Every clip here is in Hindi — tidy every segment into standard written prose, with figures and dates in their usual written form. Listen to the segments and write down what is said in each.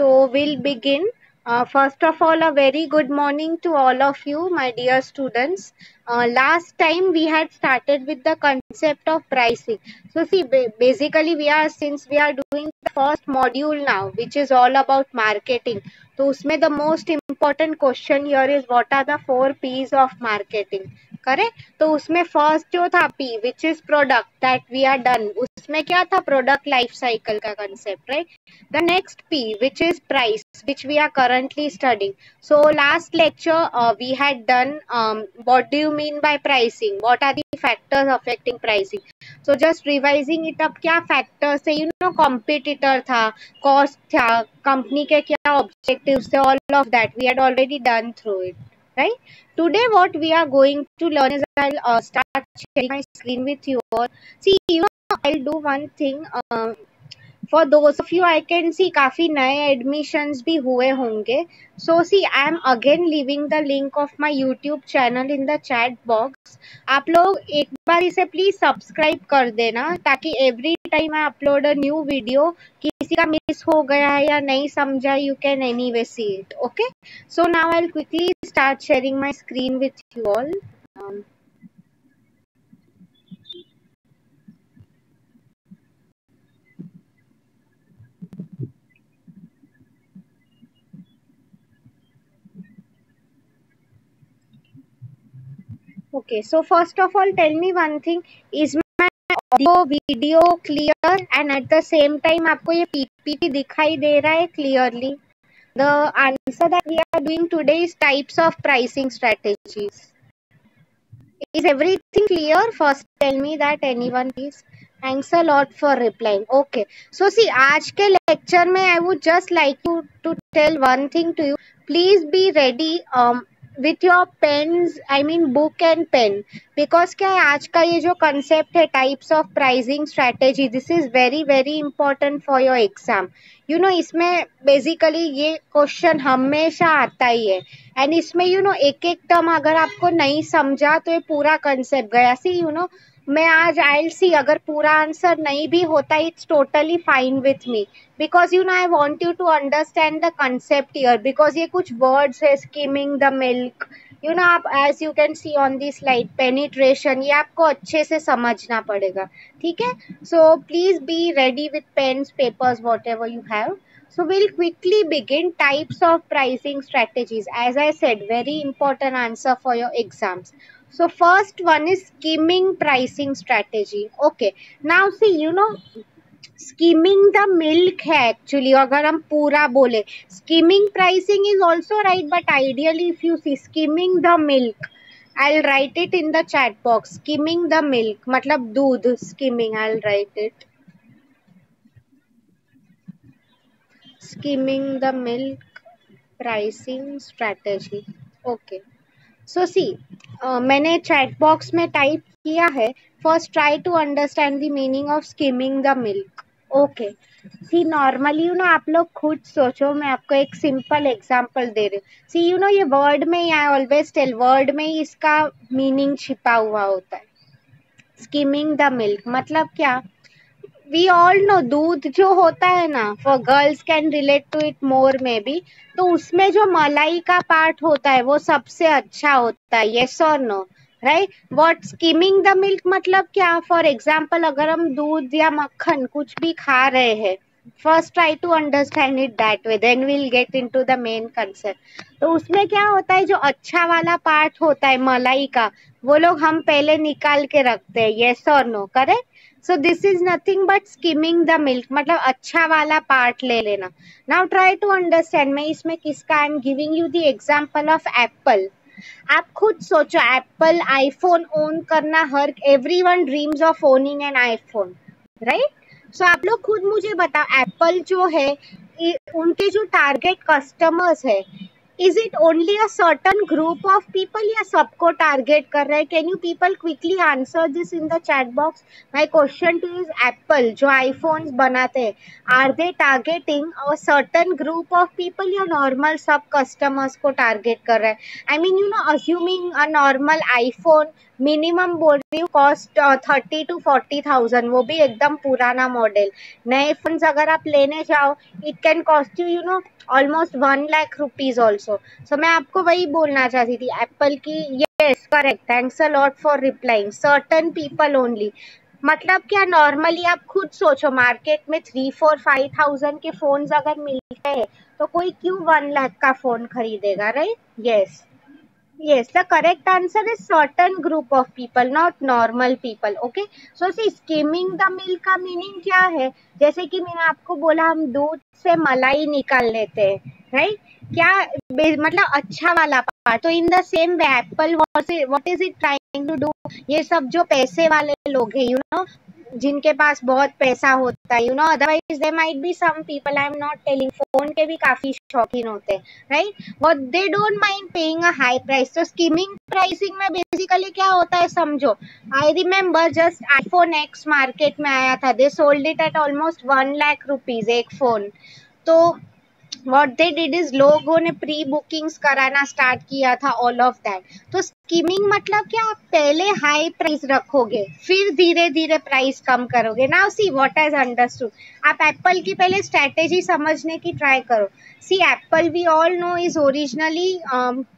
So we'll begin. First of all, a very good morning to all of you, my dear students. Last time we had started with the concept of pricing. So see, basically since we are doing the first module now, which is all about marketing. So उसमें the most important question here is what are the 4 P's of marketing? Correct. तो उसमें फर्स्ट जो था P which is product that we are done, उसमें क्या था प्रोडक्ट लाइफ साइकिल का concept, right. The next P which is price which we are currently studying. So last lecture we had done what do you mean by pricing, what are the factors affecting pricing. So just revising it up, क्या factors है, competitor था, cost था, company के क्या objectives थे, all of that we had already done through it, right. Today what we are going to learn is I'll start sharing my screen with you all. See, I'll do one thing. For those of you I can see काफी नए admissions भी हुए होंगे. So see, I am again leaving the link of my YouTube channel in the chat box. आप लोग एक बार इसे प्लीज सब्सक्राइब कर देना ताकि every time I upload a new video किसी का मिस हो गया है या नहीं समझा, you can anyway see it. Okay, so now I'll quickly start sharing my screen with you all. Okay, so first of all, tell me one thing. Is my audio video clear and at the same time आपको ये PPT दिखाई दे रहा है clearly? The answer that we are doing today is types of pricing strategies. Is everything clear? First tell me that, anyone please. Thanks a lot for replying. Okay, so see, आज के lecture में I would just like to tell one thing to you. Please be ready with your pens, I mean book and pen, because क्या है आज का ये जो concept है types of pricing strategy, this is very very important for your exam. इसमें basically ये question हमेशा आता ही है एंड इसमें एक एक टर्म अगर आपको नहीं समझा तो ये पूरा कंसेप्ट गया. सी मैं आज आई सी अगर पूरा आंसर नहीं भी होता it's totally fine with me because I want you to understand the concept here because ये कुछ वर्ड्स है स्किमिंग द मिल्क आप as you can see on the slide penetration, ये आपको अच्छे से समझना पड़ेगा. ठीक है, so please be ready with pens papers whatever you have. So we'll quickly begin types of pricing strategies. As I said, very important answer for your exams. So first one is skimming pricing strategy. Okay. Now see, skimming the milk है actually. अगर हम पूरा बोले skimming pricing is also right, but ideally if you see skimming the milk, I'll write it in the chat box. Skimming the milk मतलब दूध skimming. I'll write it. Skimming the milk pricing strategy. Okay, so see, मैंने chat box में टाइप किया है. First try to understand the meaning of skimming the milk. Okay, see normally आप लोग खुद सोचो, मैं आपको एक सिंपल एग्जांपल दे रही हूँ. See ये वर्ड में ही, आई ऑलवेज टेल वर्ड में ही इसका मीनिंग छिपा हुआ होता है. स्किमिंग द मिल्क मतलब क्या, वी ऑल नो दूध जो होता है ना, for girls can relate to it more maybe, तो उसमें जो मलाई का पार्ट होता है वो सबसे अच्छा होता है. यस और no, right. What skimming the milk मतलब क्या, फॉर एग्जाम्पल अगर हम दूध या मक्खन कुछ भी खा रहे हैं, first try to understand it that way, then will get into the main concept. तो उसमें क्या होता है, जो अच्छा वाला पार्ट होता है मलाई का, वो लोग हम पहले निकाल के रखते हैं. यस और no, correct. So this is nothing but skimming the milk, मतलब अच्छा वाला पार्ट ले लेना. Now try to understand. मैं इसमें किसका, I am giving you the example of Apple. आप खुद सोचो, एप्पल आईफोन ओन करना, हर everyone dreams of owning an iPhone, right? So आप लोग खुद मुझे बताओ, एप्पल जो है उनके जो टारगेट कस्टमर्स है, is it only a certain group of people या सबको टारगेट कर रहा है? Can you people quickly answer this in the chat box. My question two is, Apple जो आईफोन्स बनाते हैं, are they targeting a certain group of people या नॉर्मल सब कस्टमर्स को टारगेट कर रहा है? I mean assuming a normal iPhone minimum बोल रही हूँ कॉस्ट 30 to 40,000, वो भी एकदम पुराना मॉडल। नए फोन्स अगर आप लेने जाओ it can cost you you know almost 1 lakh rupees also. So मैं आपको वही बोलना चाहती थी एप्पल की। Yes correct, thanks a lot for replying, certain people only. मतलब क्या, नॉर्मली आप खुद सोचो, मार्केट में 3 4 5 thousand के फोन्स अगर मिलते हैं तो कोई क्यों 1 लाख का फोन खरीदेगा, right? Yes yes, the correct answer is certain group of people, not normal people. Okay, so see, skimming the milk का मीनिंग क्या है? जैसे कि मैंने आपको बोला हम दूध से मलाई निकाल लेते हैं, राइट? क्या मतलब अच्छा वाला पार्ट। तो in the same way Apple what is it trying to do? ये सब जो पैसे वाले लोग हैं, यू नो, जिनके पास बहुत पैसा होता है, you know, otherwise they might be some people, I am not telling, phone के भी काफी शौकीन होते हैं, right? what they don't mind paying a high price. तो skimming pricing में बेसिकली क्या होता है समझो। I remember just iPhone X market में आया था, they sold it at almost 1 lakh rupees एक फोन। तो what they did is लोगों ने प्री बुकिंग्स कराना स्टार्ट किया था, ऑल ऑफ दैट। तो स्कीमिंग मतलब क्या, आप पहले हाई प्राइस रखोगे फिर धीरे धीरे प्राइस कम करोगे। Now see what has understood, आप एप्पल की पहले स्ट्रेटेजी समझने की ट्राई करो। See Apple we all know is originally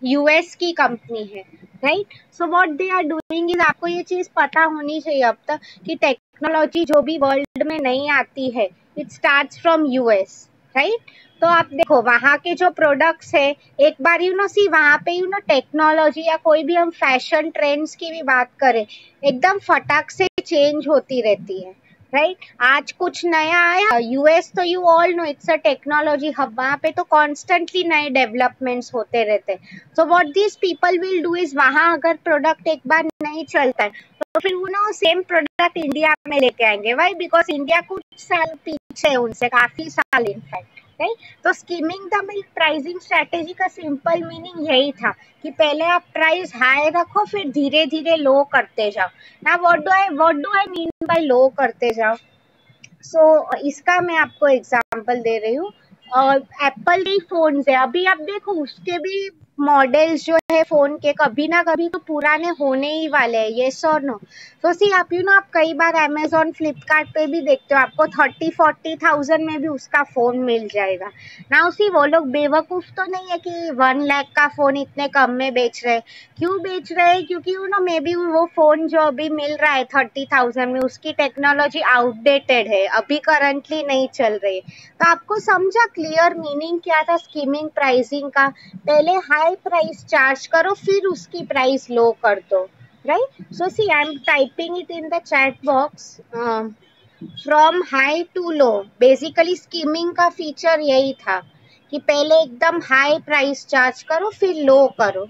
US की कंपनी है, right? So what they are doing is, आपको ये चीज पता होनी चाहिए अब तक कि टेक्नोलॉजी जो भी वर्ल्ड में नहीं आती है it starts from US, right? तो आप देखो वहाँ के जो प्रोडक्ट्स है, एक बार यू नो सी वहाँ पे यू नो टेक्नोलॉजी या कोई भी हम फैशन ट्रेंड्स की भी बात करें एकदम फटाक से चेंज होती रहती है, राइट? आज कुछ नया आया यूएस, तो you all know it's a technology hub, वहाँ पे तो कॉन्स्टेंटली नए डेवलपमेंट्स होते रहते हैं। So what this people will do is, वहाँ अगर प्रोडक्ट एक बार नहीं चलता है तो फिर वो ना सेम प्रोडक्ट इंडिया में लेके आएंगे। वाई? बिकॉज इंडिया कुछ साल पीछे है उनसे, काफी साल इनफैक्ट, राइट? तो skimming the milk pricing strategy का सिंपल मीनिंग यही था कि पहले आप प्राइस हाई रखो फिर धीरे धीरे लो करते जाओ। ना what do I mean by low करते जाओ? सो इसका मैं आपको एग्जांपल दे रही हूँ। और एप्पल के फोन है, अभी आप देखो उसके भी मॉडल्स जो है फोन के कभी ना कभी तो पुराने होने ही वाले हैं, येस और नो? तो सी आप यू नो आप कई बार अमेजोन फ्लिपकार्ट पे भी देखते हो आपको 30 40 thousand में भी उसका फोन मिल जाएगा। ना उसी वो लोग बेवकूफ तो नहीं है कि 1 लाख का फोन इतने कम में बेच रहे। क्यों बेच रहे हैं? क्योंकि यू नो मे बी वो फोन जो अभी मिल रहा है 30,000 में उसकी टेक्नोलॉजी आउटडेटेड है, अभी करंटली नहीं चल रही। तो आपको समझा क्लियर मीनिंग क्या था स्कीमिंग प्राइसिंग का? पहले हाई प्राइस चार्ज करो फिर उसकी प्राइस लो कर दो, right? So see I am typing it in the chat box, from high to low. Basically skimming का फीचर यही था कि पहले एकदम हाई प्राइस चार्ज करो फिर लो करो,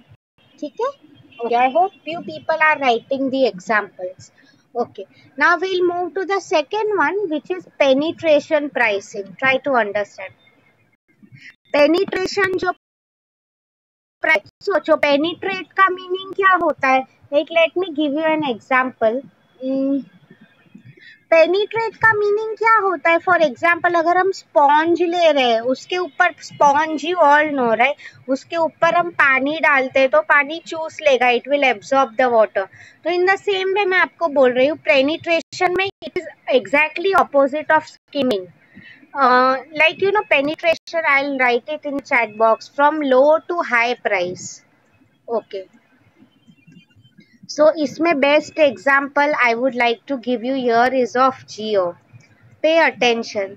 ठीक है? Okay, I hope you people are writing the examples. Okay, now we'll move to the second one, which is penetration pricing. Try to understand. Penetration जो प्राइस, सोचो पेनिट्रेट का मीनिंग क्या होता है? Like let me give you an example. Penetrate का मीनिंग क्या होता है? फॉर एग्जाम्पल अगर हम स्पॉन्ज ले रहे हैं, उसके ऊपर sponge you all know right, उसके ऊपर हम पानी डालते हैं तो पानी चूस लेगा, it will absorb the water. तो इन द सेम वे मैं आपको बोल रही हूँ पेनिट्रेशन में it is exactly opposite of skimming. like you know penetration, I'll write it in chat box, from low to high price. Okay, so इसमें best example I would like to give you here is of Jio. Pay attention,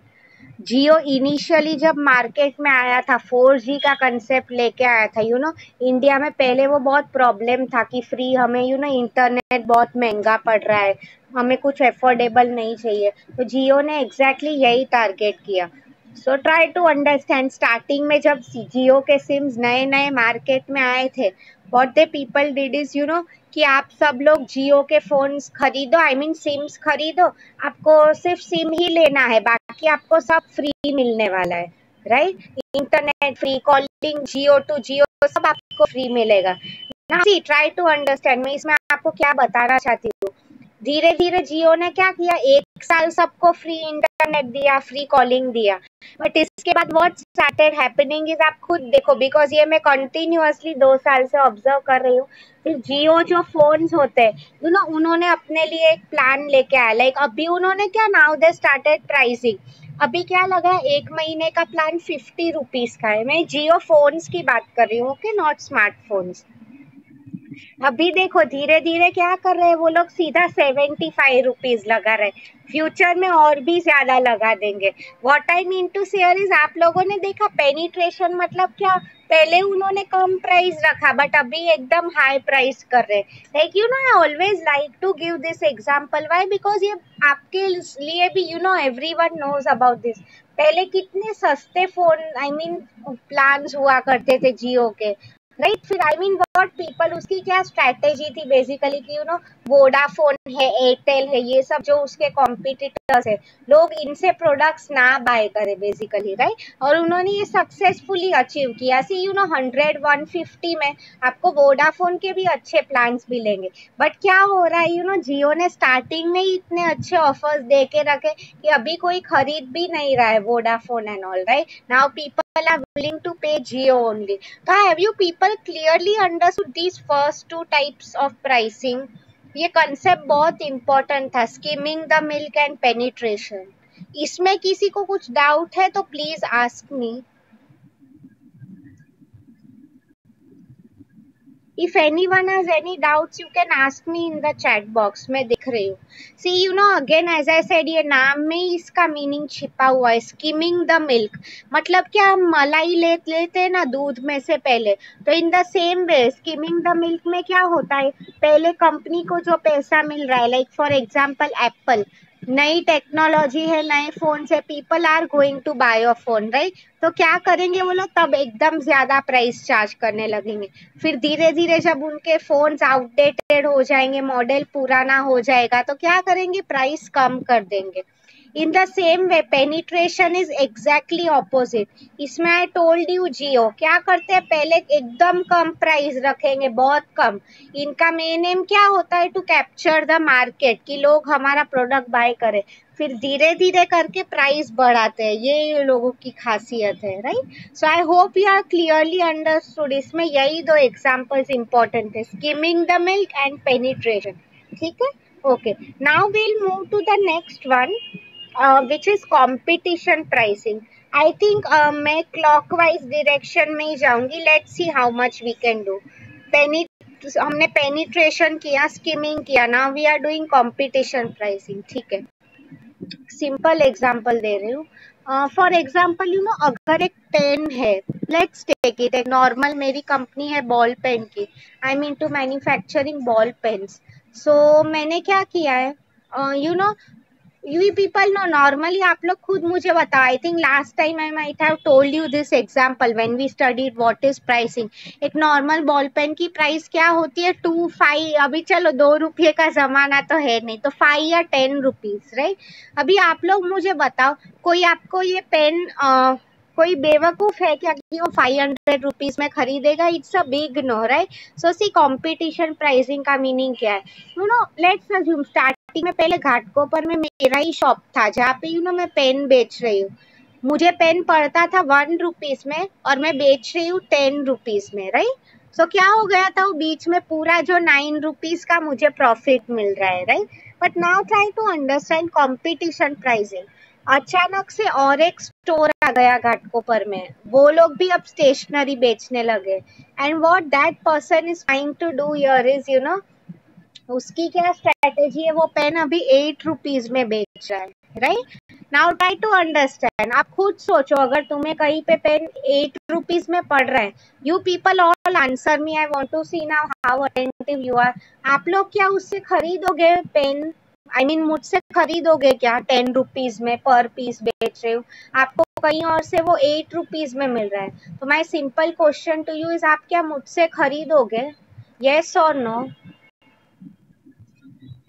Jio initially जब मार्केट में आया था 4G का कंसेप्ट लेके आया था, यू नो इंडिया में पहले वो बहुत प्रॉब्लम था कि फ्री हमें यू नो इंटरनेट बहुत महंगा पड़ रहा है, हमें कुछ अफोर्डेबल नहीं चाहिए, तो जियो ने एग्जैक्टली यही टारगेट किया। So try to understand, starting में जब जियो के सिम्स नए नए मार्केट में आए थे what they people did is you know कि आप सब लोग जियो के फोन्स खरीदो, आई मीन सिम्स खरीदो, आपको सिर्फ सिम ही लेना है, बाकी आपको सब फ्री मिलने वाला है, right? Internet free, calling Jio to Jio सब आपको फ्री मिलेगा। Now see try to understand, मैं इसमें आपको क्या बताना चाहती हूँ, धीरे धीरे जियो ने क्या किया, 1 साल सबको फ्री इंटरनेट दिया, फ्री कॉलिंग दिया, बट इसके बाद व्हाट स्टार्टेड हैपनिंग इज, आप खुद देखो, बिकॉज ये मैं कंटिन्यूअसली 2 साल से ऑब्जर्व कर रही हूँ। फिर जियो जो फोन्स होते हैं उन्होंने अपने लिए एक प्लान लेके आया, लाइक अभी उन्होंने क्या, नाउ दे स्टार्टेड प्राइसिंग, अभी क्या लगा है, 1 महीने का प्लान 50 रुपीज का है। मैं जियो फोन्स की बात कर रही हूँ, ओके, नॉट स्मार्टफोन्स। अभी देखो धीरे धीरे क्या कर रहे हैं वो लोग, सीधा 75 रुपीज लगा रहे, फ्यूचर में और भी ज्यादा लगा देंगे। What I mean to share is, आप लोगों ने देखा पेनिट्रेशन मतलब क्या, पहले उन्होंने कम प्राइस रखा बट अभी एकदम हाई प्राइस कर रहे, like I always like to give this example, why, because ये आपके लिए भी एवरीवन नोज अबाउट दिस। पहले कितने सस्ते फोन, आई मीन प्लान्स हुआ करते थे जियो के, राइट। फिर आई मीन व्हाट पीपल, उसकी क्या स्ट्रैटेजी थी बेसिकली कि वोडाफोन है, एयरटेल है, ये सब जो उसके कॉम्पिटिटर्स है, लोग इनसे प्रोडक्ट्स ना बाय करे बेसिकली, राइट। और उन्होंने ये सक्सेसफुली अचीव किया। सी 100-150 में आपको वोडाफोन के भी अच्छे प्लान्स मिलेंगे, बट क्या हो रहा है, जियो ने स्टार्टिंग में ही इतने अच्छे ऑफर्स दे के रखे कि अभी कोई खरीद भी नहीं रहा है Vodafone and all, right. Now people are willing to pay Jio only. So have you people clearly understood these first two types of pricing? ये concept बहुत important था, skimming the milk and penetration. इसमें किसी को कुछ doubt है तो please ask me. If anyone has any doubts, you can ask me in the chat box. मैं दिख रही हूँ. See, again as I said, ये नाम में ही इसका मीनिंग छिपा हुआ है, skimming the milk. मतलब क्या, हम मलाई लेते हैं ना दूध में से पहले, तो in the same way skimming the milk में क्या होता है, पहले कंपनी को जो पैसा मिल रहा है, लाइक फॉर एग्जाम्पल एप्पल, नई टेक्नोलॉजी है, नए फोन से, people are going to buy a phone, right. तो क्या करेंगे वो लोग, तब एकदम ज्यादा प्राइस चार्ज करने लगेंगे। फिर धीरे धीरे जब उनके फोन्स आउटडेटेड हो जाएंगे, मॉडल पुराना हो जाएगा, तो क्या करेंगे, प्राइस कम कर देंगे। इन the same way penetration is exactly opposite. इसमें आई टोल्ड यू जियो क्या करते हैं, पहले एकदम कम प्राइस रखेंगे, बहुत कम। इनका मेन एम क्या होता है, टू कैप्चर द मार्केट, कि लोग हमारा प्रोडक्ट बाय करें। फिर धीरे धीरे करके प्राइस बढ़ाते हैं, ये लोगों की खासियत है, right. So I hope you are clearly understood. इसमें यही दो एग्जांपल्स इंपॉर्टेंट है, skimming the milk and penetration, ठीक है, okay. Now we'll move to the next one, which is competition pricing. I think मैं clockwise direction में ही जाऊंगी, let's see how much we can do. हमने penetration किया, skimming किया, now we are doing competition pricing, ठीक है। सिंपल एग्जाम्पल दे रही हूँ, फॉर एग्जाम्पल अगर एक पेन है, लेट्स टेक इट, एक नॉर्मल मेरी कंपनी है बॉल पेन की, I mean to manufacturing ball pens. So मैंने क्या किया है, you people know, normally आप लोग खुद मुझे बताओ, I think last time I might have told you this example when we studied what is pricing. एक नॉर्मल बॉल पेन की प्राइस क्या होती है, 2-5, अभी चलो 2 रुपये का जमाना तो है नहीं, तो 5 या 10 रुपीज, राइट। अभी आप लोग मुझे बताओ, कोई आपको ये पेन कोई बेवकूफ है क्या कि वो 500 रुपीज में खरीदेगा, it's a big no, right. So see competition pricing का मीनिंग क्या है, लेट्स अज्यूम स्टार्टिंग में पहले घाटकोपर में मेरा ही शॉप था जहाँ पे मैं पेन बेच रही हूँ, मुझे पेन पड़ता था 1 रुपीज में और मैं बेच रही हूँ 10 रुपीज में, राइट। सो क्या हो गया था, वो बीच में पूरा जो 9 रुपीज का मुझे प्रॉफिट मिल रहा है, right. But now try to understand competition pricing. अचानक से और एक स्टोर आ गया घाटकोपर में, वो लोग भी अब स्टेशनरी बेचने लगे, and what that person is trying to do here is उसकी क्या स्ट्रेटेजी है, वो पेन अभी 8 रुपीज में बेच रहा है, right. Now try to understand, आप खुद सोचो, अगर तुम्हें कहीं पे पेन 8 रुपीज में पड़ रहा है, you people all answer me, I want to see now how attentive you are. आप लोग क्या उससे खरीदोगे पेन, आई मीन मुझसे खरीदोगे क्या 10 रुपीज में पर पीस बेच रहे हो, आपको कहीं और से वो 8 रुपीज में मिल रहा है। तो my simple question to you is, आप क्या मुझसे खरीदोगे, येस और no?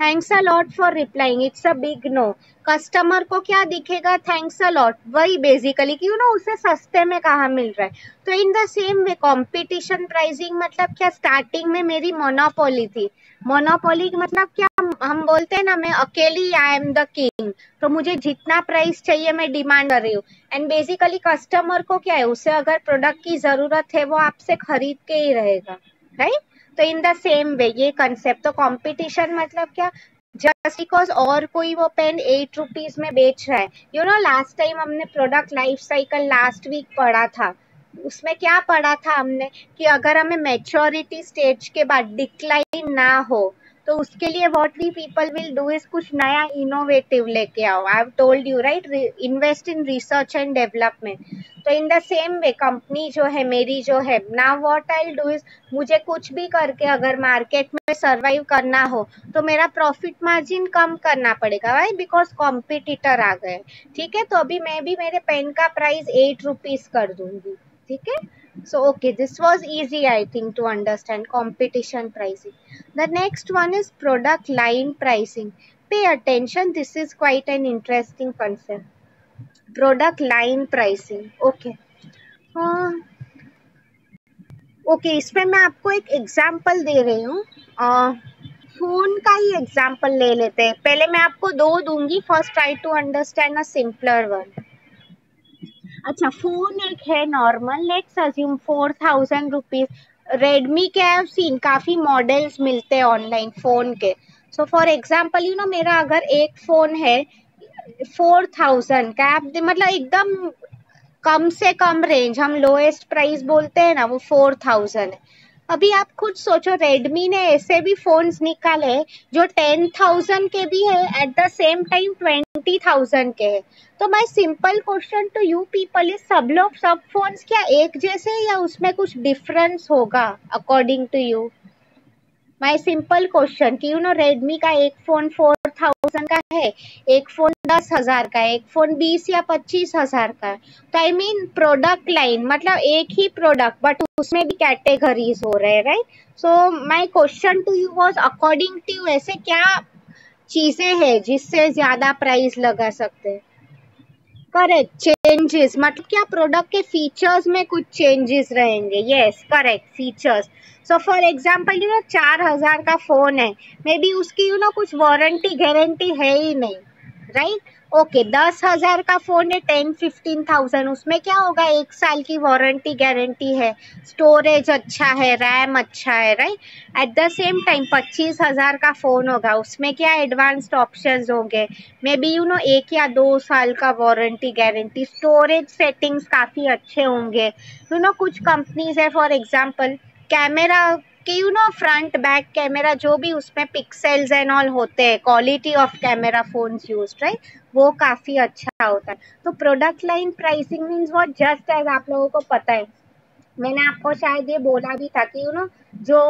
Thanks a lot for replying, it's a big no. Customer को क्या दिखेगा, थैंक्स अ लॉट, वही बेसिकली कि उसे सस्ते में कहाँ मिल रहा है। तो in the same way competition pricing मतलब क्या, स्टार्टिंग में मेरी मोनोपोली थी, मोनोपोली मतलब क्या, हम बोलते हैं ना, मैं अकेली आई एम द किंग, तो मुझे जितना प्राइस चाहिए मैं डिमांड कर रही हूँ। एंड बेसिकली कस्टमर को क्या है, उसे अगर प्रोडक्ट की जरूरत है वो आपसे खरीद के ही रहेगा, राइट? तो इन द सेम वे ये कंसेप्ट, तो कंपटीशन मतलब क्या, जस्ट बिकॉज और कोई वो पेन 8 रुपीज में बेच रहा है, यू नो लास्ट टाइम हमने product life cycle last week पढ़ा था, उसमें क्या पढ़ा था हमने कि अगर हमें मैच्योरिटी स्टेज के बाद डिक्लाइन ना हो तो उसके लिए what we people will do is कुछ नया इनोवेटिव लेके आओ। I have told you right, invest in research and development. तो in the same way company जो है मेरी जो है ना, व्हाट आई डू इज, मुझे कुछ भी करके अगर मार्केट में सर्वाइव करना हो तो मेरा प्रॉफिट मार्जिन कम करना पड़ेगा, राइट? बिकॉज कॉम्पिटिटर आ गए, ठीक है? तो अभी मैं भी मेरे पेन का प्राइस 8 रुपीज कर दूंगी, ठीक है? So okay, this was easy I think to understand competition pricing. The next one is product line pricing. Pay attention, this is quite an interesting concept. Product line pricing. Okay. Okay, इसमें मैं आपको एक एग्जांपल दे रही हूँ। फोन का ही एग्जांपल ले लेते हैं। पहले मैं आपको दो दूंगी, first try to understand a simpler one. अच्छा, फोन एक है normal, let's assume 4000 rupees. Redmi के आई हैव सीन काफी मॉडल्स मिलते हैं ऑनलाइन फोन के। So for example you know, मेरा अगर एक फोन है 4000 का, आप मतलब एकदम कम से कम रेंज, हम लोएस्ट प्राइस बोलते हैं ना, वो 4000 है। अभी आप खुद सोचो, रेडमी ने ऐसे भी फोन्स निकाले जो 10,000 के भी है, एट द सेम टाइम 20,000 के है। तो my simple question to you people is, सब फोन्स क्या एक जैसे हैं या उसमें कुछ डिफरेंस होगा according to you? My simple question कि यू नो रेडमी का एक फोन 4000 का है, एक फोन 10,000 का है, एक फोन 20 या 25,000 का है। तो आई मीन प्रोडक्ट लाइन मतलब एक ही प्रोडक्ट बट उसमें भी कैटेगरीज हो रहे हैं, right? So my question to you was, according to you ऐसे क्या चीजें हैं जिससे ज्यादा प्राइस लगा सकते हैं? करेक्ट, चेंजेस मतलब क्या, प्रोडक्ट के फीचर्स में कुछ चेंजेस रहेंगे। Yes correct, features. So for example you no 4,000 का फोन है, मे बी उसकी यू नो कुछ वारंटी गारंटी है ही नहीं, राइट? ओके, 10,000 का फोन है, 10-15,000, उसमें क्या होगा, 1 साल की वारंटी गारंटी है, स्टोरेज अच्छा है, रैम अच्छा है, right? At the same time 25,000 का फोन होगा, उसमें क्या एडवांस्ड ऑप्शंस होंगे, मे बी यू नो 1 या 2 साल का वारंटी गारंटी, स्टोरेज सेटिंग्स काफी अच्छे होंगे। यू नो कुछ कंपनीज है फॉर एग्जांपल कैमरा कि you know front back camera जो भी उसमें पिक्सेल्स एंड ऑल होते हैं, quality of camera phones used, right, वो काफी अच्छा होता है। तो product line pricing means what, just as आप लोगों को पता है, मैंने आपको शायद ये बोला भी था कि यू नो जो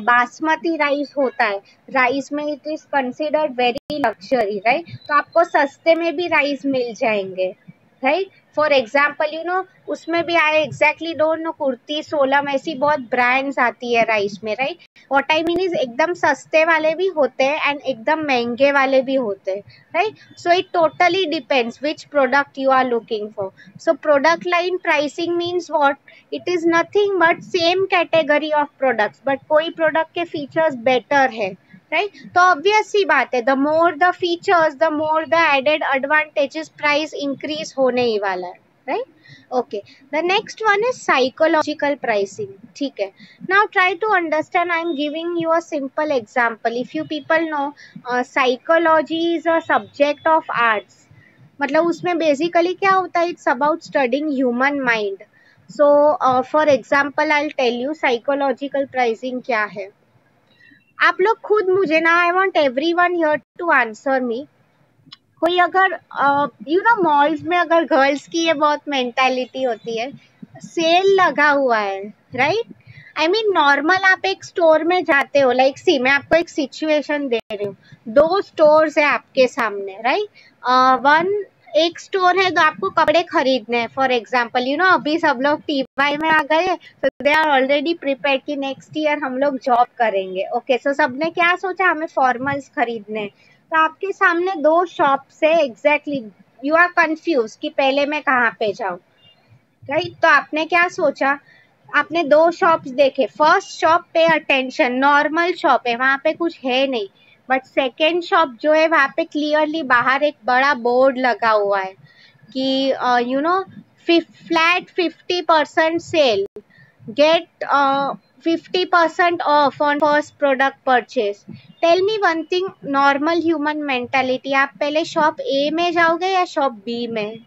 बासमती राइस होता है, राइस में it is considered very luxury, right? तो आपको सस्ते में भी राइस मिल जाएंगे, right? For example you know उसमें भी आई एग्जैक्टली डोंट नो, कुर्ती सोलम ऐसी बहुत ब्रांड्स आती है राइस में, right? What I mean is एकदम सस्ते वाले भी होते हैं एंड एकदम महंगे वाले भी होते हैं, right? So it totally depends which product you are looking for. So product line pricing means what, it is nothing but same category of products but कोई प्रोडक्ट के फीचर्स बेटर है, राइट? तो ऑब्वियस सी बात है, the more the features the more the added advantages, price increase होने ही वाला है, right? Okay, the next one is psychological pricing, ठीक है? Now try to understand, I am giving you a simple example. If you people know, psychology is a subject of arts, मतलब उसमें बेसिकली क्या होता है, it's about studying human mind. So for example I tell you psychological pricing क्या है। आप लोग खुद मुझे ना, I want everyone here to answer me, कोई अगर यू नो मॉल्स में अगर गर्ल्स की ये बहुत मेंटालिटी होती है, सेल लगा हुआ है, राइट? आई मीन नॉर्मल आप एक स्टोर में जाते हो, लाइक सी मैं आपको एक सिचुएशन दे रही हूँ, दो स्टोर्स है आपके सामने, राइट? वन एक स्टोर है तो आपको कपड़े खरीदने हैं, फॉर एग्जाम्पल यू नो अभी सब लोग टीवाई में आ गए, तो दे आर ऑलरेडी प्रिपेयर्ड कि नेक्स्ट ईयर हम लोग जॉब करेंगे। ओके, सो सबने क्या सोचा, हमें फॉर्मल्स खरीदने हैं। तो आपके सामने दो शॉप्स है, एग्जैक्टली यू आर कंफ्यूज कि पहले मैं कहाँ पे जाऊँ, राइट? तो आपने क्या सोचा, आपने दो शॉप्स देखे, first shop pay attention, normal shop है, वहां पे कुछ है नहीं, बट सेकेंड शॉप जो है वहाँ पे क्लियरली बाहर एक बड़ा बोर्ड लगा हुआ है कि you know flat 50% sale, get 50% off on first product purchase. Tell me one thing, normal human mentality, आप पहले शॉप ए में जाओगे या शॉप बी में?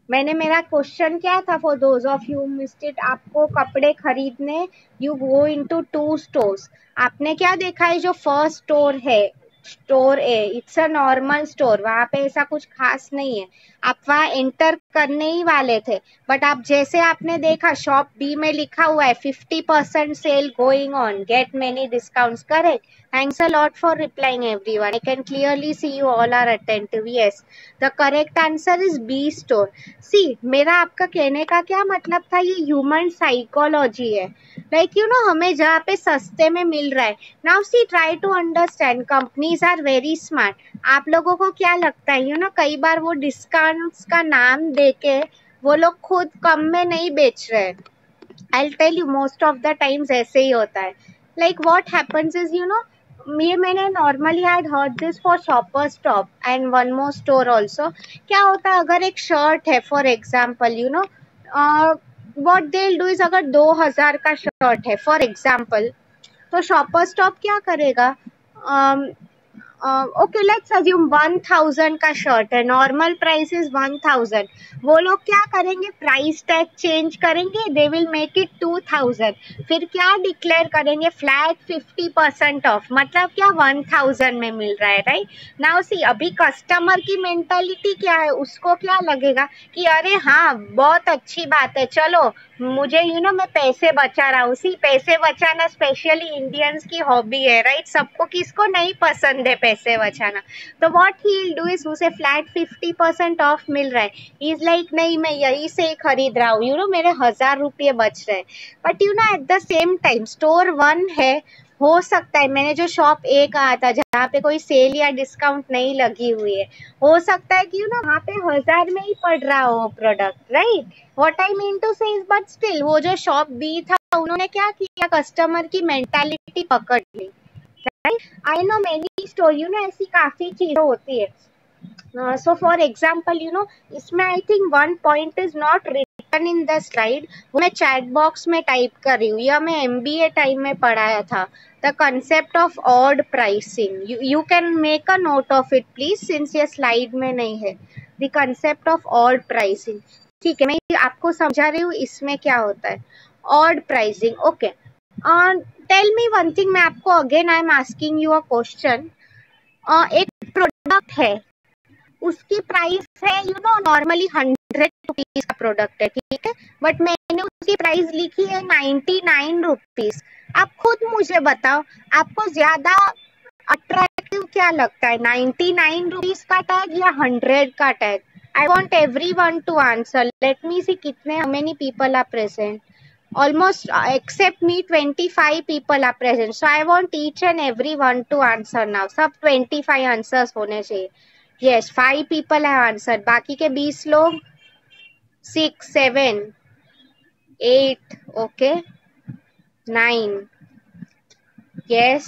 मैंने मेरा क्वेश्चन क्या था for those of you missed it, आपको कपड़े खरीदने यू गो इनटू 2 स्टोर्स, आपने क्या देखा है जो फर्स्ट स्टोर है store A, it's a normal store, वहां पे ऐसा कुछ खास नहीं है, आप वहां एंटर करने ही वाले थे, बट आप जैसे आपने देखा शॉप बी में लिखा हुआ है 50% sale going on, get many discounts, correct? Thanks a lot for replying everyone. I can clearly see you all are attentive. Yes, the correct answer is B store. See, मेरा आपका कहने का क्या मतलब था, ये ह्यूमन साइकोलॉजी है, लाइक यू नो हमें जहाँ पे सस्ते में मिल रहा है. Now see try to understand, companies are very smart. आप लोगों को क्या लगता है यू नो कई बार वो डिस्काउंट्स का नाम देके वो लोग खुद कम में नहीं बेच रहे हैं. I'll tell you most of the times ऐसे ही होता है. Like what happens is you know, ये मैंने normally had heard this for Shoppers Stop and one more store also. क्या होता है अगर एक शर्ट है for example you know, what they'll do is अगर 2000 का शर्ट है for example, तो Shoppers Stop क्या करेगा, ओके लेट्स अज्यूम 1000 का शर्ट है, नॉर्मल प्राइस इज 1000, वो लोग क्या करेंगे प्राइस टैग चेंज करेंगे, दे विल मेक इट 2000, फिर क्या डिक्लेयर करेंगे फ्लैट 50% ऑफ, मतलब क्या 1000 में मिल रहा है, राइट? नाउ सी अभी कस्टमर की मेंटालिटी क्या है, उसको क्या लगेगा कि अरे हाँ बहुत अच्छी बात है, चलो मुझे यू नो मैं पैसे बचा रहा हूँ. सी पैसे बचाना स्पेशली इंडियंस की हॉबी है, राइट? सबको किसको नहीं पसंद है पैसे बचाना. तो what he will do is, उसे फ्लैट 50% ऑफ मिल रहा है, इज लाइक नहीं मैं यही से ही खरीद रहा हूँ, यू नो मेरे 1000 रुपये बच रहे हैं. But you know at the same time store 1 है, हो सकता है मैंने जो शॉप ए कहा था जहाँ पे कोई सेल या डिस्काउंट नहीं लगी हुई है, हो सकता है कि यू नो वहाँ पे 1000 में ही पड़ रहा हो product, right? What I mean to say is but still वो जो शॉप बी था उन्होंने क्या किया, कस्टमर की मेंटालिटी पकड़ ली, right? I know many story you know ऐसी काफी चीजें होती है. So for example you know इसमें I think one point is not written in the slide, वो मैं चैट बॉक्स में टाइप कर रही हूँ, या मैं MBA टाइम में पढ़ाया था, the concept of odd pricing. You can make a note of it please since ये slide में नहीं है. The concept of odd pricing, ठीक है मैं आपको समझा रही हूँ इसमें क्या होता है. odd pricing, okay. Tell me one thing, मैं आपको again I am asking you a question. एक प्रोडक्ट है उसकी प्राइस है यू नो नॉर्मली 100 रुपीज का प्रोडक्ट है, ठीक है, बट मैंने उसकी प्राइस लिखी है 99 रुपीज. आप खुद मुझे बताओ आपको ज्यादा अट्रैक्टिव क्या लगता है, 99 रुपीज का टैग या 100 का tag? I want everyone to answer. Let me see कितने how many people are present. Almost except me 25 people are present, so I want each and every one to answer now. सब 25 आंसर्स होने चाहिए. Yes, 5 people have answered. बाकी के 20 लोग 6, 7, 8, okay, 9. Yes.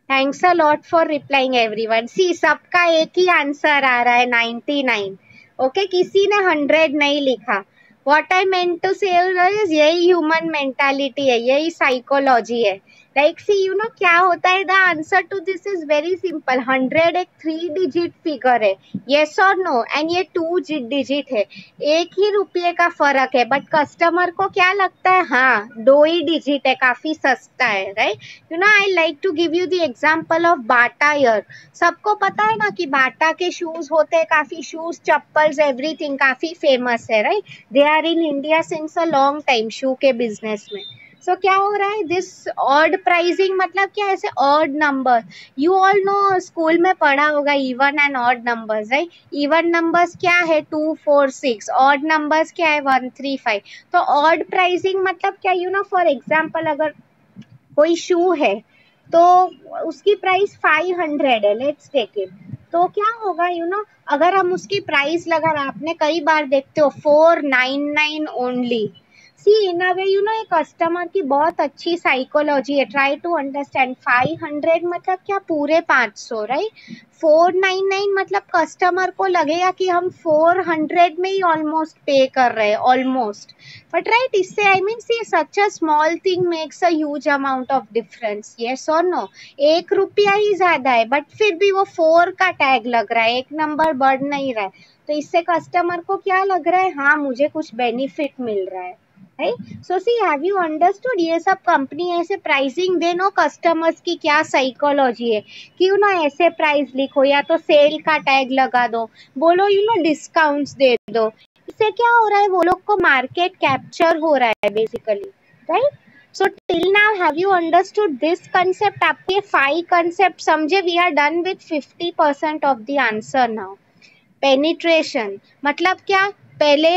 Thanks a lot for replying everyone. See, सबका एक ही आंसर आ रहा है 99. Okay, किसी ने 100 नहीं लिखा. What I meant to say is यही ह्यूमन मेंटालिटी है, यही साइकोलॉजी है. लाइक सी यू नो क्या होता है, the answer to this is very simple. 100 एक 3 डिजिट फिगर है, येस और नो, एंड ये 2 डिजिट है, एक ही रुपये का फर्क है, बट कस्टमर को क्या लगता है, हाँ 2 ही डिजिट है, काफी सस्ता है, right? You know I like to give you the example of Bata ईयर. सबको पता है ना कि बाटा के शूज होते हैं, काफी शूज चप्पल्स एवरीथिंग काफी फेमस है, right? They are in India since a long time shoe के बिजनेस में. सो क्या हो रहा है, दिस ऑड प्राइसिंग मतलब क्या, ऐसे odd number, you all know school में पढ़ा होगा even and odd numbers, right? Even numbers क्या है 2, 4, 6, ऑड नंबर्स क्या है 1, 3, 5. तो ऑड प्राइसिंग मतलब क्या, यू नो फॉर एग्जाम्पल अगर कोई शू है तो उसकी प्राइस 500 है, लेट्स टेक इट, तो क्या होगा यू नो अगर हम उसकी प्राइस लगा, आपने कई बार देखते हो 499 ओनली, सी इन अ वे ये कस्टमर की बहुत अच्छी साइकोलॉजी है. Try to understand. 500 मतलब क्या, पूरे 500, राइट. 499 मतलब कस्टमर को लगेगा कि हम 400 में ही ऑलमोस्ट पे कर रहे हैं, ऑलमोस्ट. बट राइट, इससे I mean see such a small thing makes a huge amount of difference. Yes और नो. 1 रुपया ही ज्यादा है बट फिर भी वो 4 का टैग लग रहा है, एक नंबर बढ़ नहीं रहा है. तो इससे कस्टमर को क्या लग रहा है, हाँ मुझे कुछ बेनिफिट मिल रहा है. Right. So see, have you understood, ये सब कंपनी ऐसे प्राइसिंग दे नो कस्टमर्स की क्या साइकोलॉजी है. कि ऐसे प्राइस लिखो या तो सेल का टैग लगा दो, बोलो डिस्काउंट्स दे दो. इससे क्या हो रहा है, वो लोग को मार्केट कैप्चर हो रहा है basically. Right. So till now have you understood this concept. आपके 5 कंसेप्ट समझे. We are done with 50% of the answer now. Penetration मतलब क्या, पहले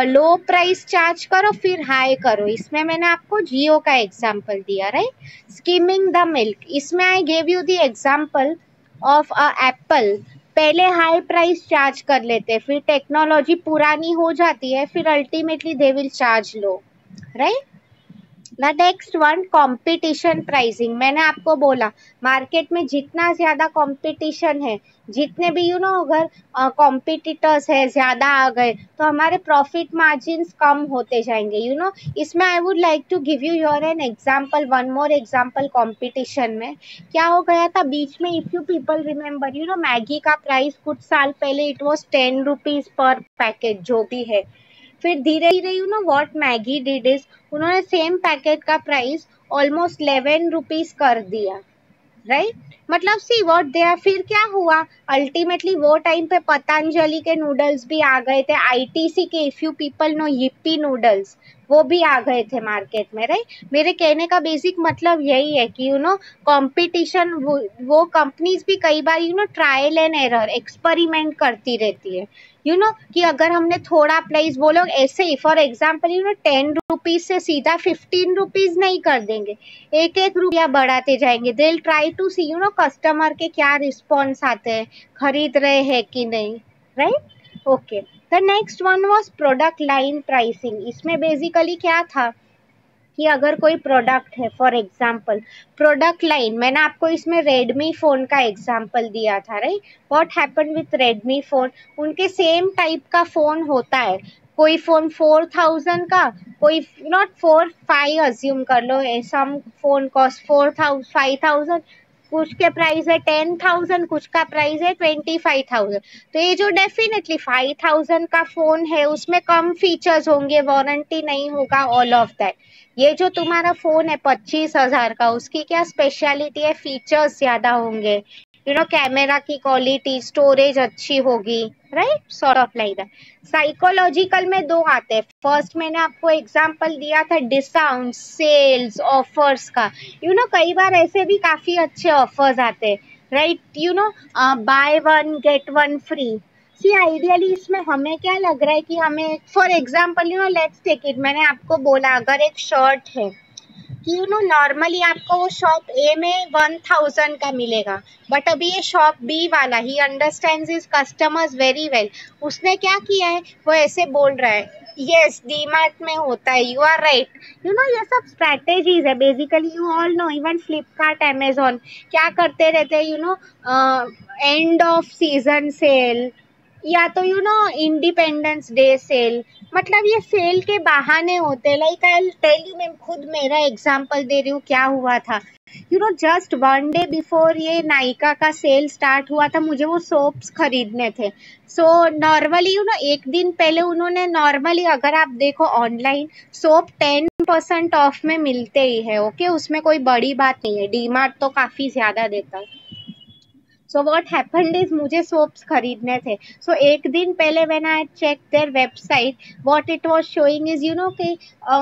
लो प्राइस चार्ज करो फिर हाई करो. इसमें मैंने आपको जियो का एग्जांपल दिया, राइट. स्किमिंग द मिल्क, इसमें आई gave you the example of a Apple. पहले हाई प्राइस चार्ज कर लेते, फिर टेक्नोलॉजी पुरानी हो जाती है, फिर ultimately they will charge low, right. The next one, competition pricing. मैंने आपको बोला मार्केट में जितना ज्यादा कंपटीशन है, जितने भी अगर कॉम्पिटिटर्स है ज्यादा आ गए तो हमारे प्रॉफिट मार्जिन्स कम होते जाएंगे. इसमें I would like to give you your an example, one more example. Competition में क्या हो गया था बीच में, if you people remember Maggi का प्राइस कुछ साल पहले it was 10 rupees per packet जो भी है. फिर धीरे धीरे व्हाट मैगी डिड इज, उन्होंने सेम पैकेट का प्राइस ऑलमोस्ट 11 रुपीज कर दिया, राइट. मतलब सी व्हाट दे आर. फिर क्या हुआ, अल्टीमेटली वो टाइम पे पतंजलि के नूडल्स भी आ गए थे, आईटीसी के, if you people no Yippee noodles, वो भी आ गए थे मार्केट में, राइट. मेरे कहने का बेसिक मतलब यही है कि कंपटीशन, वो कंपनीज भी कई बार ट्रायल एंड एरर, एक्सपेरिमेंट करती रहती है. कि अगर हमने थोड़ा प्राइस, वो लोग ऐसे ही फॉर एग्जाम्पल 10 रुपीज से सीधा 15 रुपीज नहीं कर देंगे, एक एक रुपया बढ़ाते जाएंगे. They will try to see customer के क्या रिस्पॉन्स आते हैं, खरीद रहे हैं कि नहीं, right. Okay. The next one was product line pricing. इसमें बेसिकली क्या था कि अगर कोई प्रोडक्ट है, फॉर एग्जाम्पल प्रोडक्ट लाइन, मैंने आपको इसमें रेडमी फोन का एग्जाम्पल दिया था, right. What happen with Redmi phone, उनके सेम टाइप का फोन होता है. कोई फोन 4000 का, कोई नॉट 4-5 अज्यूम कर लो, सम फोन कॉस्ट 4000-5000, कुछ के प्राइस है 10,000, कुछ का प्राइस है 25,000. तो ये जो डेफिनेटली 5,000 का फोन है उसमें कम फीचर्स होंगे, वारंटी नहीं होगा, ऑल ऑफ दैट. ये जो तुम्हारा फोन है 25,000 का, उसकी क्या स्पेशलिटी है, फीचर्स ज्यादा होंगे, कैमरा की क्वालिटी, स्टोरेज अच्छी होगी, right. Sort of like that. Psychological में 2 आते हैं. फर्स्ट मैंने आपको एग्जांपल दिया था डिस्काउंट, सेल्स, ऑफर्स का. कई बार ऐसे भी काफी अच्छे ऑफर्स आते हैं, right. Buy one get one free. See ideally इसमें हमें क्या लग रहा है कि हमें, for example let's take it, मैंने आपको बोला अगर एक शर्ट है कि नॉर्मली आपको वो शॉप ए में 1000 का मिलेगा, बट अभी ये शॉप बी वाला, he understands his customers very well, उसने क्या किया है, वो ऐसे बोल रहा है यस डीमार्ट में होता है, यू आर राइट. ये सब स्ट्रैटेजीज है basically. You all know even Flipkart, Amazon क्या करते रहते हैं, एंड ऑफ सीजन सेल, या तो इंडिपेंडेंस डे सेल. मतलब ये सेल के बहाने होते हैं. लाइक आई टेल यू, मैं खुद मेरा एग्जांपल दे रही हूँ क्या हुआ था. जस्ट 1 डे बिफोर ये नायका का सेल स्टार्ट हुआ था, मुझे वो सोप्स खरीदने थे. सो नॉर्मली एक दिन पहले उन्होंने, नॉर्मली अगर आप देखो ऑनलाइन, सोप 10% ऑफ में मिलते ही है, ओके. उसमें कोई बड़ी बात नहीं है, डीमार्ट तो काफी ज्यादा देता है. सो व्हाट हैपेंड इज, मुझे सोप्स खरीदने थे. सो एक दिन पहले when I check their website, what it was showing is कि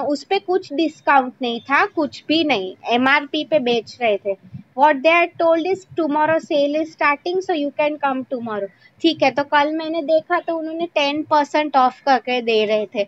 उस पे कुछ डिस्काउंट नहीं था, कुछ भी नहीं, एमआरपी पे बेच रहे थे. What they are told is tomorrow sale is starting so you can come tomorrow. ठीक है, तो कल मैंने देखा तो उन्होंने 10% ऑफ करके दे रहे थे,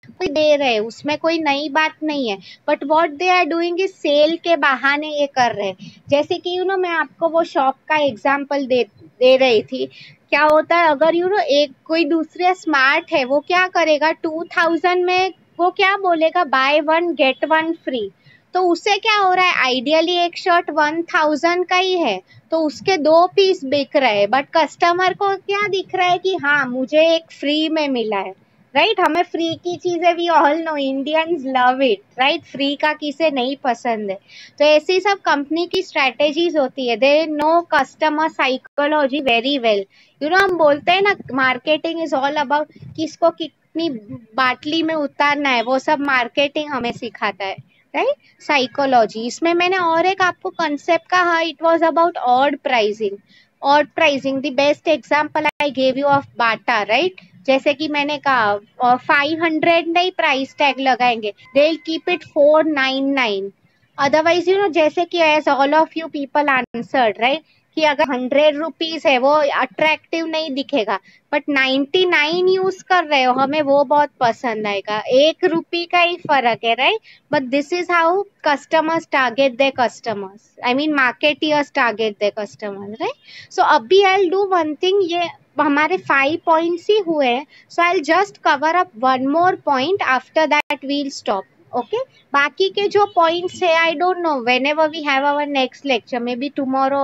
कोई दे रहे, उसमें कोई नई बात नहीं है. But what they are doing is sale के बहाने ये कर रहे हैं. जैसे कि मैं आपको वो शॉप का एग्जांपल दे रही थी. क्या होता है, अगर एक कोई दूसरे स्मार्ट है, वो क्या करेगा 2000 में वो क्या बोलेगा, bye one get one free. तो उससे क्या हो रहा है, आइडियली एक शर्ट 1000 का ही है, तो उसके 2 पीस बिक रहे हैं, बट कस्टमर को क्या दिख रहा है कि हाँ मुझे एक फ्री में मिला है, राइट। हमें फ्री की चीजें, we all know Indians love it, right. Free का किसे नहीं पसंद है। तो ऐसी सब कंपनी की स्ट्रेटेजीज होती है, they know customer psychology very well. हम बोलते हैं ना, मार्केटिंग इज ऑल अबाउट किसको कितनी बाटली में उतारना है, वो सब मार्केटिंग हमें सिखाता है, राइट। साइकोलॉजी, इसमें मैंने और एक आपको कंसेप्ट कहा, it was about odd pricing. Odd pricing, the best example I gave you of Bata, right. जैसे कि मैंने कहा 500 नहीं प्राइस टैग लगाएंगे, they will keep it 499। Otherwise जैसे कि as all of you people answered, right, कि अगर 100 रुपीज है वो अट्रैक्टिव नहीं दिखेगा, बट 99 यूज कर रहे हो, हमें वो बहुत पसंद आएगा। 1 रुपये का ही फर्क है, right. But this is how customers target their customers, I mean marketers target their customers, right. So अभी I will do one thing, ये हमारे 5 पॉइंट्स ही हुए हैं, so I will just cover up one more point, after that we will stop, okay. बाकी के जो पॉइंट्स है, I don't know, whenever we have our next lecture, maybe tomorrow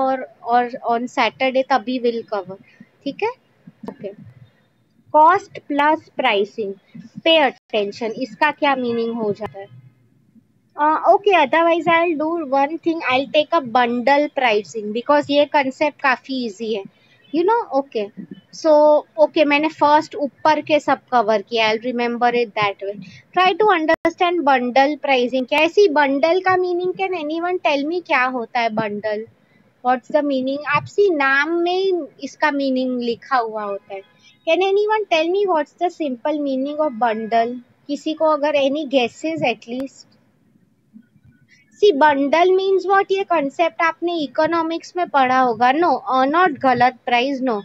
और ऑन सैटरडे, तभी विल कवर, ठीक है, okay. Cost plus pricing, pay attention, इसका क्या मीनिंग हो जाता है? Okay, otherwise I'll do one thing, I'll take a bundle pricing, because ये concept काफी easy है, okay. So okay, मैंने first ऊपर के सब cover किया, I'll remember it that way. Try to understand bundle pricing, क्या ऐसी bundle का meaning, can anyone tell me क्या होता है bundle? What's the meaning? आपसी नाम में इसका meaning लिखा हुआ होता है। Can anyone tell me what's the simple meaning of bundle? किसी को अगर any guesses at least? See bundle means what, ये कंसेप्ट आपने इकोनॉमिक्स में पढ़ा होगा, नो नॉट गलत प्राइस, नो।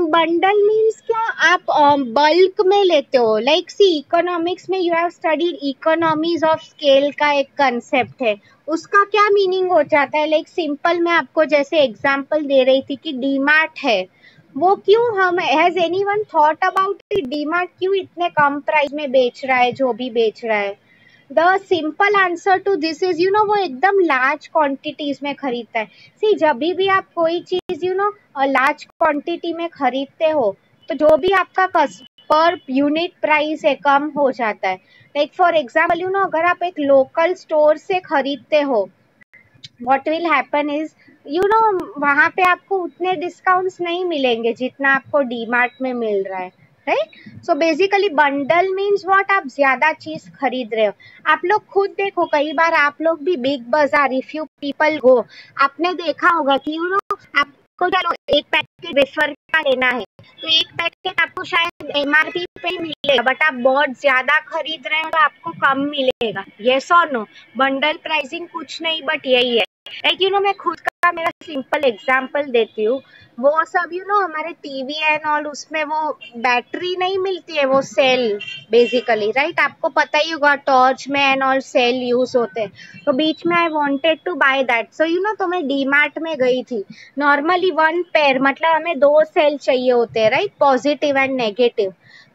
बंडल मीन्स क्या, आप बल्क में लेते हो, लाइक सी इकोनॉमिक्स में you have studied economies of scale का एक कंसेप्ट है, उसका क्या मीनिंग हो जाता है, लाइक सिंपल मैं आपको जैसे एग्जांपल दे रही थी कि डीमार्ट है, वो क्यों, हम has anyone thought about it, DMart क्यों इतने कम प्राइस में बेच रहा है जो भी बेच रहा है? The simple answer to this is, वो एकदम लार्ज क्वांटिटीज में खरीदता है। सी जब भी आप कोई चीज लार्ज क्वांटिटी में खरीदते हो, तो जो भी आपका पर यूनिट प्राइस है कम हो जाता है। लाइक फॉर एग्जाम्पल अगर आप एक लोकल स्टोर से खरीदते हो, व्हाट विल हैपन इज वहां पे आपको उतने डिस्काउंट्स नहीं मिलेंगे जितना आपको डीमार्ट में मिल रहा है, right. So basically bundle means what, आप ज्यादा चीज खरीद रहे हो। आप लोग खुद देखो, कई बार आप लोग भी बिग बाजार, इफ यू पीपल गो, आपने देखा होगा कि आपको चलो एक पैकेट वेफर का लेना है, तो एक पैकेट आपको शायद एमआरपी पे ही मिलेगा, बट आप बहुत ज्यादा खरीद रहे हो तो आपको कम मिलेगा, यस और नो। बंडल प्राइसिंग कुछ नहीं बट यही है। लाइक मैं खुद का मेरा सिंपल एग्जांपल देती हूँ, वो सब हमारे टीवी एंड ऑल, उसमें वो बैटरी नहीं मिलती है, वो सेल बेसिकली, राइट। आपको पता ही होगा टॉर्च में एंड ऑल सेल यूज होते हैं, तो बीच में I wanted to buy that, so तो मैं डीमार्ट में गई थी। नॉर्मली 1 पेयर, मतलब हमें 2 सेल चाहिए होते हैं, राइट, पॉजिटिव एंड नेगेटिव।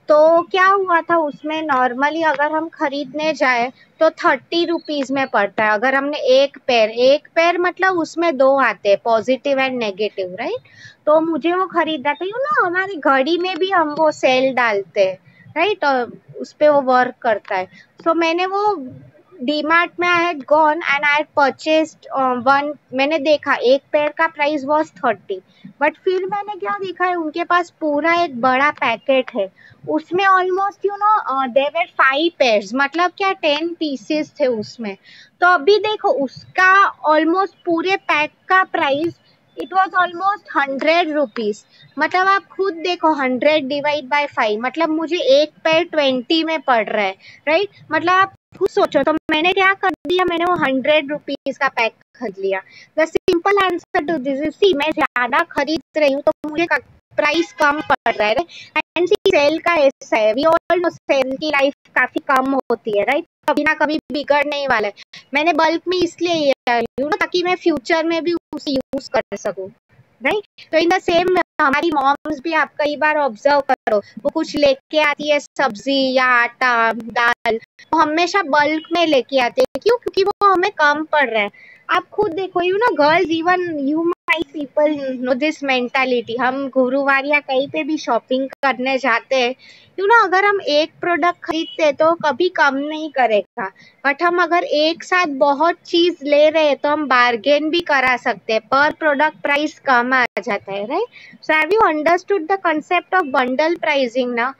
तो क्या हुआ था उसमें, नॉर्मली अगर हम खरीदने जाए तो 30 रुपीज में पड़ता है, अगर हमने एक पेयर मतलब उसमें 2 आते हैं, पॉजिटिव एंड नेगेटिव, राइट। तो मुझे वो खरीदा था, हमारी घड़ी में भी हम वो सेल डालते हैं, राइट, और उस पे वो वर्क करता है। सो मैंने वो डीमार्ट में I had gone and I had purchased one, मैंने देखा एक पेयर का प्राइस वॉज 30, बट फिर मैंने क्या देखा है, उनके पास पूरा एक बड़ा पैकेट है, उसमें ऑलमोस्ट देयर वर 5 पेयर्स, मतलब क्या 10 पीसेस थे उसमें। तो अभी देखो उसका ऑलमोस्ट पूरे पैक का price, it was almost 100 rupees. मतलब आप खुद देखो 100 डिवाइड बाय 5, मतलब मुझे एक पेयर 20 में पड़ रहा है, राइट। मतलब आप खुद सोचो, तो मैंने क्या कर दिया, मैंने वो 100 रुपीज का पैक खरीद लिया। The simple answer to this is, see मैं ज्यादा खरीद रही हूँ तो मुझे प्राइस कम पड़ रहा है, एंड सी सेल का ऐसा है, वी ऑल नो सेल की लाइफ काफी कम होती है, राइट, कभी ना कभी बिगड़ने वाला है। मैंने बल्क में इसलिए ताकि मैं फ्यूचर में भी उसे यूज कर सकूं, राइट। तो इन द सेम हमारी मॉम्स भी आप कई बार ऑब्जर्व करो, वो कुछ लेके आती है सब्जी या आटा दाल, वो हमेशा बल्क में लेके आते हैं। क्यों? क्योंकि वो हमें कम पड़ रहा है। आप खुद देखो, you know girls, even you my people know this mentality. हम गुरुवार या कहीं पे भी शॉपिंग करने जाते हैं, यू नो अगर हम एक प्रोडक्ट खरीदते तो कभी कम नहीं करेगा, बट हम अगर एक साथ बहुत चीज ले रहे हैं तो हम बार्गेन भी करा सकते हैं, पर प्रोडक्ट प्राइस कम आ जाता है, right. So have you understood the concept of bundle pricing ना?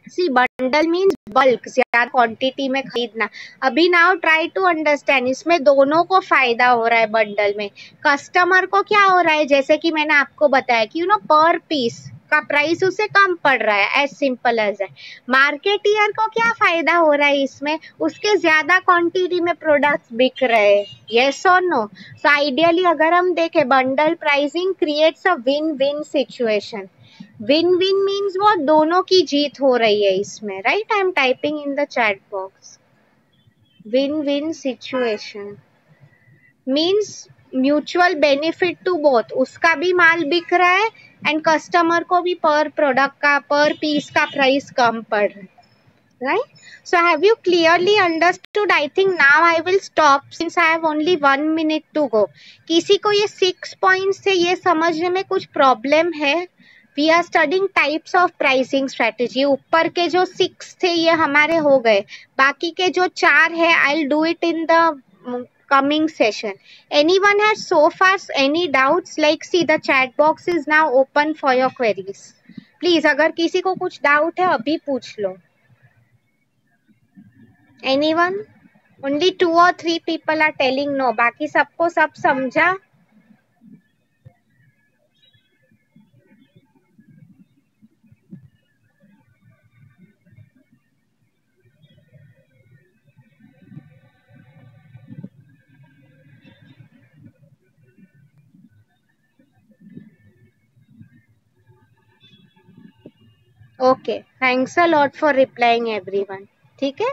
सी बंडल मीन्स बल्क, ज्यादा क्वांटिटी में खरीदना। अभी नाउ ट्राई टू अंडरस्टैंड, इसमें दोनों को फायदा हो रहा है। बंडल में कस्टमर को क्या हो रहा है, जैसे कि मैंने आपको बताया कि यू नो पर पीस का प्राइस उसे कम पड़ रहा है, एज सिंपल एज है। मार्केटियर को क्या फायदा हो रहा है इसमें, उसके ज्यादा क्वांटिटी में प्रोडक्ट्स बिक रहे हैं। यस और नो? सो आइडियली अगर हम देखें, bundle pricing creates a win win situation. Win win means वो दोनों की जीत हो रही है इसमें, right. I am typing in the chat box. Win win situation means mutual benefit to both, उसका भी माल बिक रहा है एंड कस्टमर को भी पर प्रोडक्ट का, पर पीस का प्राइस कम पड़ रहा है, right? So have you clearly understood? I think now I will stop since I have only 1 minute to go. किसी को ये 6 points से ये समझने में कुछ प्रॉब्लम है? We are studying types of pricing strategy. ऊपर के जो 6 थे ये हमारे हो गए, बाकी के जो 4 है I'll do it in the coming session. Anyone has so far any doubts? Like see, the chat box is now open for your queries. Please अगर किसी को कुछ डाउट है अभी पूछ लो। Anyone? Only 2 or 3 people are telling no. बाकी सबको सब समझा? Okay. Thanks a lot for replying everyone. ठीक है?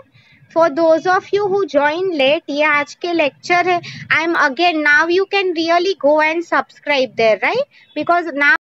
For those of you who joined late, ये आज के lecture है. I'm again, now you can really go and subscribe there, right? Because now